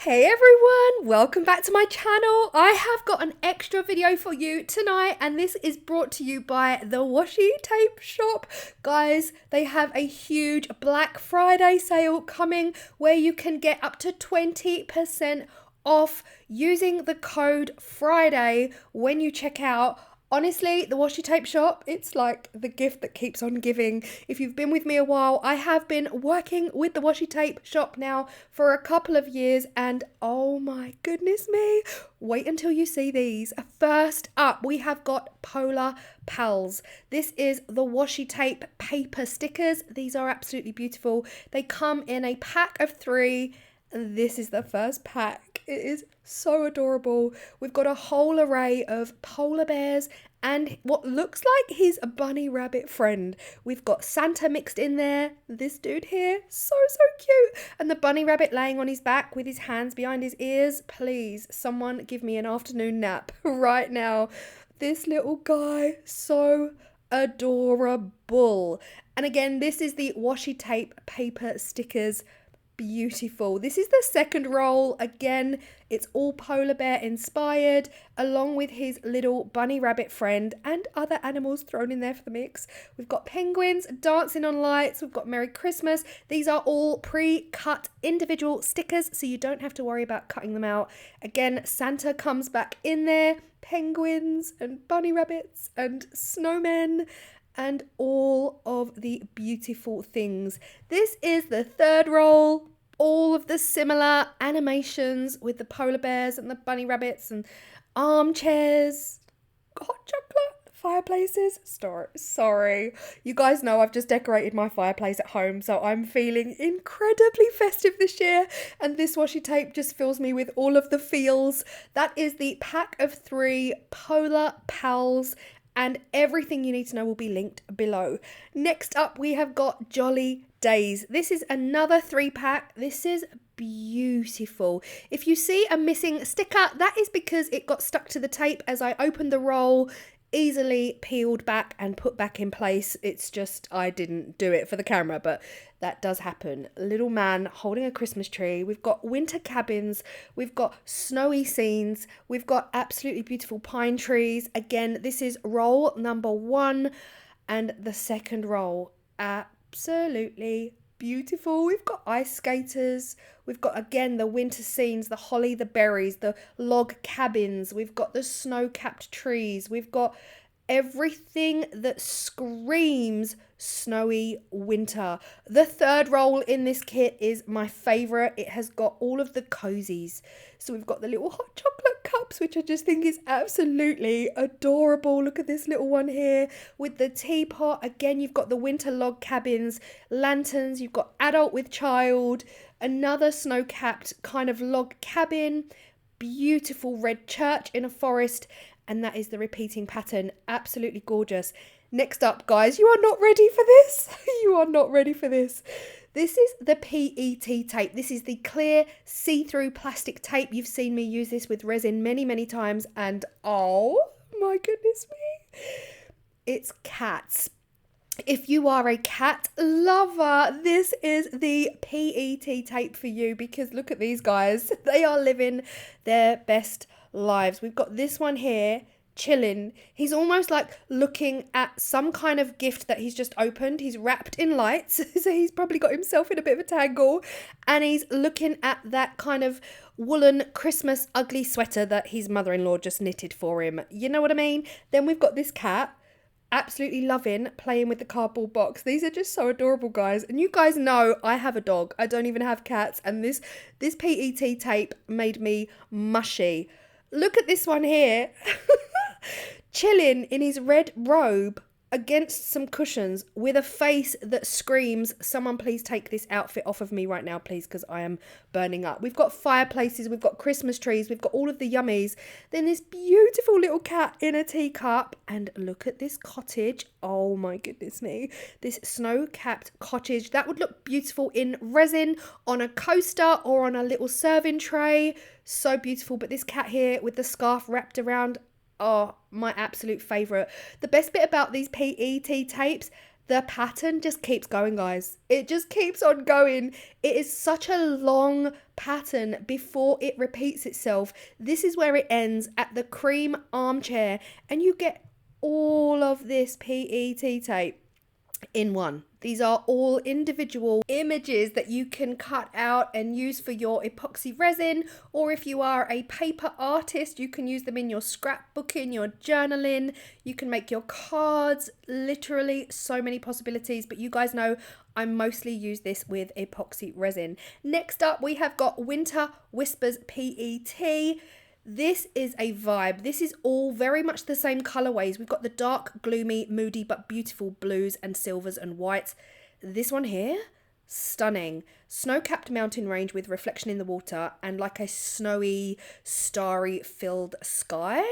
Hey everyone, welcome back to my channel. I have got an extra video for you tonight and this is brought to you by the Washi Tape Shop. Guys, they have a huge Black Friday sale coming where you can get up to 20% off using the code Friday when you check out. Honestly, the Washi Tape Shop, it's like the gift that keeps on giving. If you've been with me a while, I have been working with the Washi Tape Shop now for a couple of years and oh my goodness me, wait until you see these. First up, we have got Polar Pals. This is the Washi Tape paper stickers. These are absolutely beautiful. They come in a pack of 3. This is the first pack. It is so adorable. We've got a whole array of polar bears and what looks like his bunny rabbit friend. We've got Santa mixed in there. This dude here, so cute. And the bunny rabbit laying on his back with his hands behind his ears. Please, someone give me an afternoon nap right now. This little guy, so adorable. And again, this is the Washi Tape paper stickers. Beautiful. This is the second roll. Again, it's all polar bear inspired along with his little bunny rabbit friend and other animals thrown in there for the mix. We've got penguins dancing on lights. We've got Merry Christmas. These are all pre-cut individual stickers so you don't have to worry about cutting them out. Again, Santa comes back in there. Penguins and bunny rabbits and snowmen and all of the beautiful things. This is the third roll. All of the similar animations with the polar bears and the bunny rabbits and armchairs, hot chocolate, fireplaces. Sorry. You guys know I've just decorated my fireplace at home, so I'm feeling incredibly festive this year. And this washi tape just fills me with all of the feels. That is the pack of 3 Polar Pals. And everything you need to know will be linked below. Next up, we have got Jolly Days. This is another 3-pack. This is beautiful. If you see a missing sticker, that is because it got stuck to the tape as I opened the roll, easily peeled back and put back in place. It's just, I didn't do it for the camera, but that does happen. Little man holding a Christmas tree. We've got winter cabins. We've got snowy scenes. We've got absolutely beautiful pine trees. Again, this is roll number 1 and the second roll. Absolutely beautiful. We've got ice skaters. We've got, again, the winter scenes, the holly, the berries, the log cabins. We've got the snow-capped trees. We've got everything that screams snowy winter. The third roll in this kit is my favorite. It has got all of the cozies. So we've got the little hot chocolate cups, which I just think is absolutely adorable. Look at this little one here with the teapot. Again, you've got the winter log cabins, lanterns. You've got adult with child, another snow-capped kind of log cabin, beautiful red church in a forest, and that is the repeating pattern. Absolutely gorgeous. Next up, guys, you are not ready for this. You are not ready for this. This is the PET tape. This is the clear see-through plastic tape. You've seen me use this with resin many times and oh my goodness me. It's cats. If you are a cat lover, this is the PET tape for you because look at these guys. They are living their best lives. We've got this one here chilling. He's almost like looking at some kind of gift that he's just opened. He's wrapped in lights, so he's probably got himself in a bit of a tangle, and he's looking at that kind of woolen Christmas ugly sweater that his mother-in-law just knitted for him. You know what I mean? Then we've got this cat absolutely loving playing with the cardboard box. These are just so adorable, guys. And you guys know I have a dog. I don't even have cats, and this PET tape made me mushy. Look at this one here. Chilling in his red robe against some cushions with a face that screams, someone please take this outfit off of me right now, please, because I am burning up. We've got fireplaces, we've got Christmas trees, we've got all of the yummies. Then this beautiful little cat in a teacup. And look at this cottage. Oh my goodness me. This snow-capped cottage. That would look beautiful in resin, on a coaster, or on a little serving tray. So beautiful. But this cat here with the scarf wrapped around, oh, my absolute favourite. The best bit about these PET tapes, The pattern just keeps going, guys. It just keeps on going. It is such a long pattern before it repeats itself. This is where it ends at the cream armchair, and you get all of this PET tape in one. These are all individual images that you can cut out and use for your epoxy resin, or if you are a paper artist, you can use them in your scrapbooking, your journaling, you can make your cards, literally so many possibilities, but you guys know I mostly use this with epoxy resin. Next up, we have got Winter Whispers PET. This is a vibe. This is all very much the same colorways. We've got the dark, gloomy, moody, but beautiful blues and silvers and whites. This one here, stunning. Snow-capped mountain range with reflection in the water and like a snowy, starry filled sky.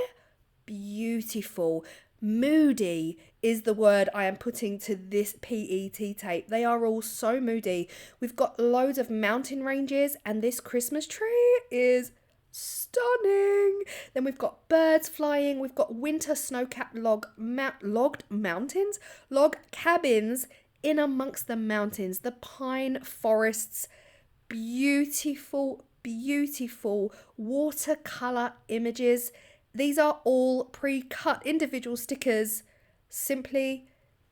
Beautiful. Moody is the word I am putting to this PET tape. They are all so moody. We've got loads of mountain ranges, and this Christmas tree is stunning. Then we've got birds flying. We've got winter snow-capped log cabins in amongst the mountains, the pine forests. Beautiful, beautiful watercolor images. These are all pre-cut individual stickers. Simply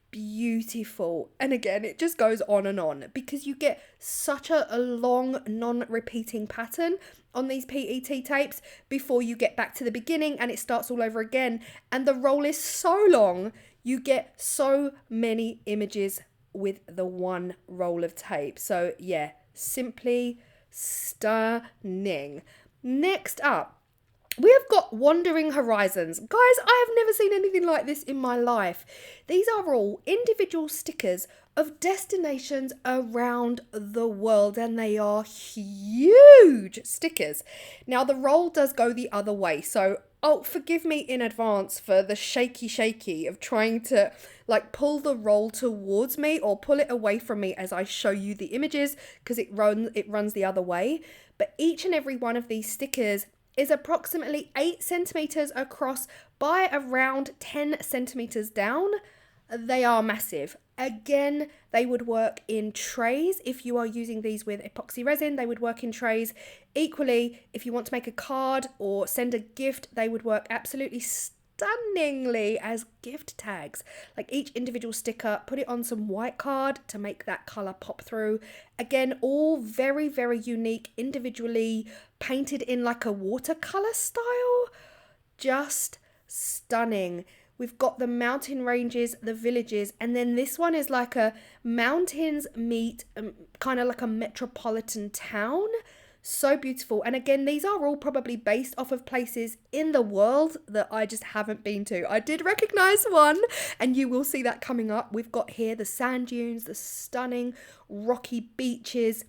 beautiful. And again, it just goes on and on because you get such a long non-repeating pattern on these PET tapes before you get back to the beginning and it starts all over again. And the roll is so long, you get so many images with the one roll of tape. So yeah, simply stunning. Next up, we have got Wandering Horizons. Guys, I have never seen anything like this in my life. These are all individual stickers of destinations around the world, and they are huge stickers. Now, the roll does go the other way, so forgive me in advance for the shaky of trying to like pull the roll towards me or pull it away from me as I show you the images, because it runs the other way. But each and every one of these stickers is approximately 8 centimeters across by around 10 centimeters down. They are massive. Again, they would work in trays. If you are using these with epoxy resin, they would work in trays. Equally, if you want to make a card or send a gift, they would work absolutely stunningly as gift tags. Like each individual sticker, put it on some white card to make that color pop through. Again, all very, very unique, individually painted in like a watercolor style. Just stunning. We've got the mountain ranges, the villages, and then this one is like a mountains meet kind of like a metropolitan town. So beautiful. And again, these are all probably based off of places in the world that I just haven't been to. I did recognize one, and you will see that coming up. We've got here the sand dunes, the stunning rocky beaches.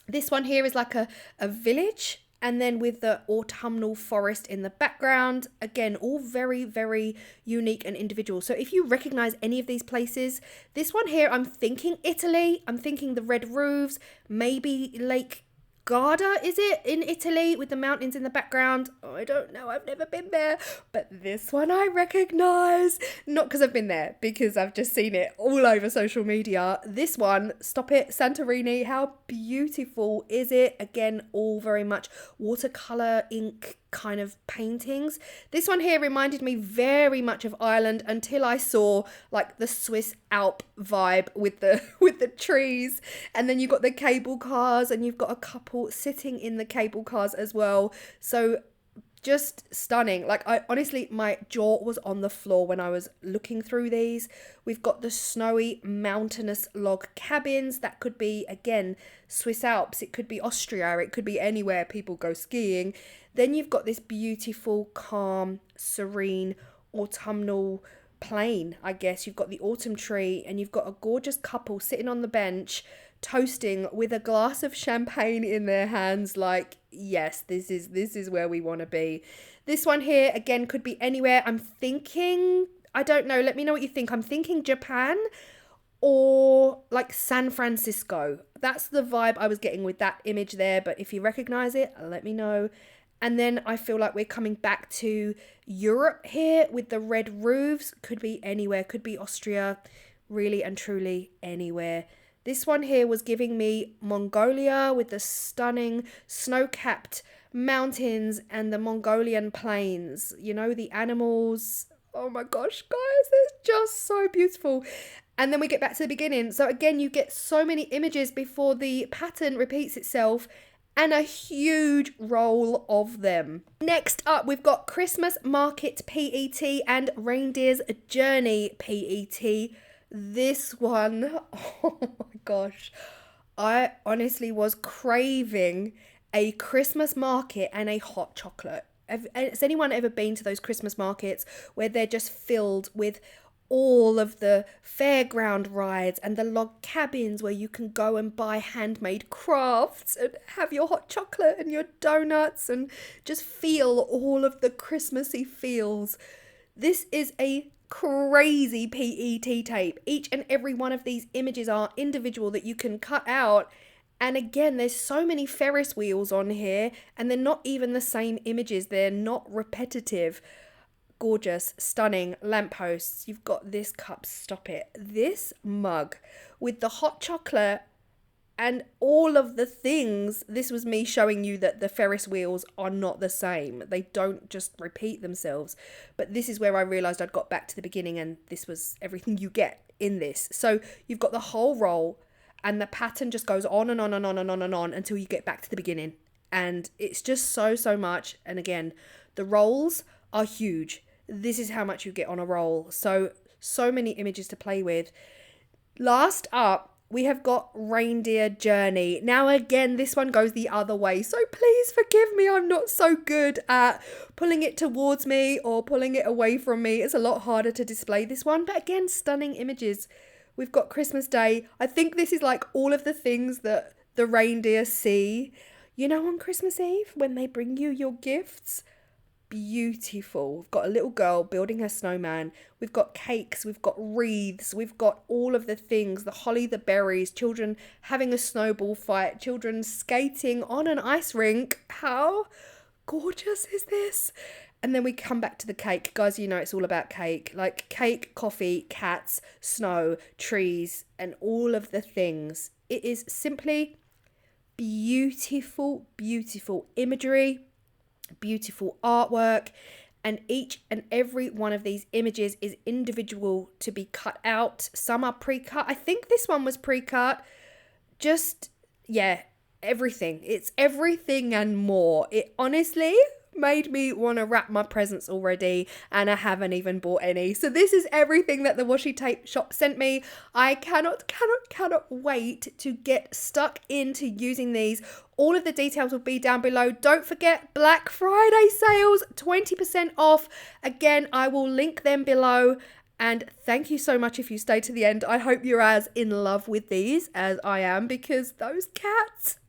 This one here is like a village, and then with the autumnal forest in the background. Again, all very, very unique and individual. So if you recognize any of these places, this one here, I'm thinking Italy. I'm thinking the red roofs, maybe Lake Garda, is it, in Italy with the mountains in the background? Oh, I don't know, I've never been there, but this one I recognize, not because I've been there, because I've just seen it all over social media. This one, stop it, Santorini, how beautiful is it? Again, all very much watercolor ink kind of paintings. This one here reminded me very much of Ireland until I saw like the Swiss Alp vibe with the trees, and then you've got the cable cars and you've got a couple sitting in the cable cars as well. So just stunning. Like I honestly, my jaw was on the floor when I was looking through these. We've got the snowy mountainous log cabins. That could be, again, Swiss Alps. It could be Austria. It could be anywhere people go skiing. Then you've got this beautiful, calm, serene, autumnal plain, I guess. You've got the autumn tree, and you've got a gorgeous couple sitting on the bench toasting with a glass of champagne in their hands. Like, yes, this is where we want to be. This one here, again, could be anywhere. I'm thinking, I don't know, let me know what you think. I'm thinking Japan or like San Francisco. That's the vibe I was getting with that image there, but if you recognize it, let me know. And then I feel like we're coming back to Europe here with the red roofs. Could be anywhere, could be Austria, really and truly anywhere. This one here was giving me Mongolia with the stunning snow-capped mountains and the Mongolian plains. You know, the animals. Oh my gosh, guys, they're just so beautiful. And then we get back to the beginning. So again, you get so many images before the pattern repeats itself, and a huge roll of them. Next up, we've got Christmas Market PET and Reindeer's Journey PET. This one, oh my gosh, I honestly was craving a Christmas market and a hot chocolate. Has anyone ever been to those Christmas markets where they're just filled with all of the fairground rides and the log cabins where you can go and buy handmade crafts and have your hot chocolate and your donuts and just feel all of the Christmassy feels? This is a crazy PET tape. Each and every one of these images are individual that you can cut out. And again, there's so many Ferris wheels on here, and they're not even the same images. They're not repetitive. Gorgeous, stunning lampposts. You've got this cup, stop it. This mug with the hot chocolate and all of the things. This was me showing you that the Ferris wheels are not the same. They don't just repeat themselves. But this is where I realized I'd got back to the beginning, and this was everything you get in this. So you've got the whole roll, and the pattern just goes on and on and on and on and on until you get back to the beginning. And it's just so much. And again, the rolls are huge. This is how much you get on a roll. So many images to play with. Last up, we have got Reindeer Journey. Now again, this one goes the other way. So please forgive me. I'm not so good at pulling it towards me or pulling it away from me. It's a lot harder to display this one. But again, stunning images. We've got Christmas Day. I think this is like all of the things that the reindeer see, you know, on Christmas Eve when they bring you your gifts. Beautiful. We've got a little girl building her snowman. We've got cakes, we've got wreaths, we've got all of the things, the holly, the berries, children having a snowball fight, children skating on an ice rink. How gorgeous is this? And then we come back to the cake. Guys, you know it's all about cake. Like cake, coffee, cats, snow, trees, and all of the things. It is simply beautiful, beautiful imagery, beautiful artwork, and each and every one of these images is individual to be cut out. Some are pre-cut. I think this one was pre-cut. Just, yeah, everything. It's everything and more. It honestly made me want to wrap my presents already, and I haven't even bought any. So this is everything that the Washi Tape Shop sent me. I cannot wait to get stuck into using these. All of the details will be down below. Don't forget Black Friday sales, 20% off. Again, I will link them below. And thank you so much if you stay to the end. I hope you're as in love with these as I am, because those cats...